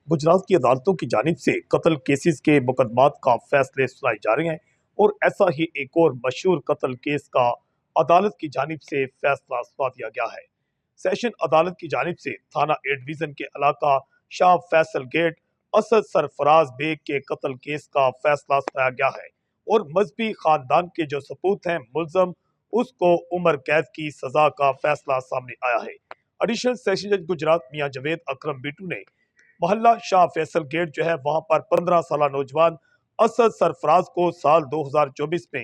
गुजरात की अदालतों की जानिब से कत्ल केसेस के मुकदमात का फैसले सुनाए जा रहे हैं और ऐसा ही एक और मशहूर कत्ल केस का अदालत की जानिब से फैसला सुना दिया गया है। सेशन अदालत की जानिब से थाना ए डिवीजन के इलाका शाह फैसल गेट असद सरफराज बेग के कत्ल केस का फैसला सुनाया गया है और मजहबी खानदान के जो सपूत हैं मुलजम उसको उम्र कैद की सजा का फैसला सामने आया है। एडिशनल सेशन जज गुजरात मियां जवेद अकरम बिट्टू ने मोहल्ला शाह फैसल गेट जो है वहां पर 15 साल नौजवान असद सरफराज को साल 2024 में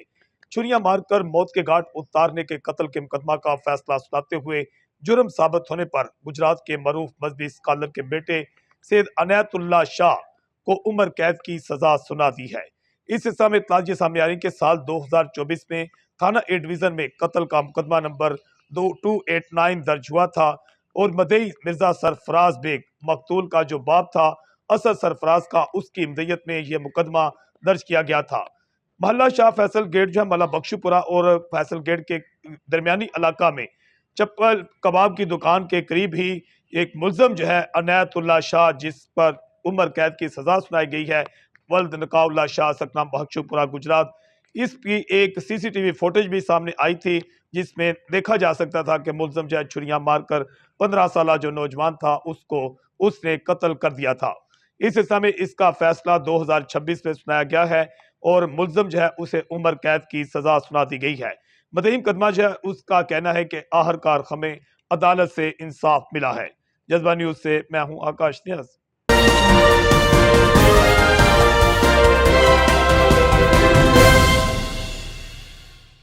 छुरियां मारकर मौत के घाट उतारने के कत्ल के मुकदमा का फैसला सुनाते हुए जुर्म साबित होने पर गुजरात के मरूफ मजहबी स्कॉलर के बेटे सैयद अनायतुल्लाह शाह को उम्र कैद की सजा सुना दी है। इस सिलसिले में इत्तला सामने आ रही कि साल 2024 में थाना ए डिवीजन में कत्ल का मुकदमा नंबर 2289 दर्ज हुआ था और मदई मिर्जा सरफराज बेग मकतूल का जो बाप था असद सरफराज का उसकी मदयत में यह मुकदमा दर्ज किया गया था। मोहल्ला शाह फैसल गेट जो है मल्ला बख्शुपुरा और फैसल गेट के दरमियानी इलाका में चप्पल कबाब की दुकान के करीब ही एक मुलजम जो है अनायतुल्लाह शाह जिस पर उम्र कैद की सजा सुनाई गई है वल्द नकाउल्ला शाह सकनाम बख्शुपुरा गुजरात, इसकी एक सीसीटीवी फुटेज भी सामने आई थी जिसमें देखा जा सकता था कि मुलजम जो है छुरियां मारकर 15 साल जो नौजवान था उसको उसने कत्ल कर दिया था। इस हिस्सा में इसका फैसला 2026 में सुनाया गया है और मुलजम जो है उसे उम्र कैद की सजा सुना दी गई है। मदई मुकदमा जो है उसका कहना है कि आखिरकार हमें अदालत से इंसाफ मिला है। जज्बा न्यूज से मैं हूं आकाश न्याज।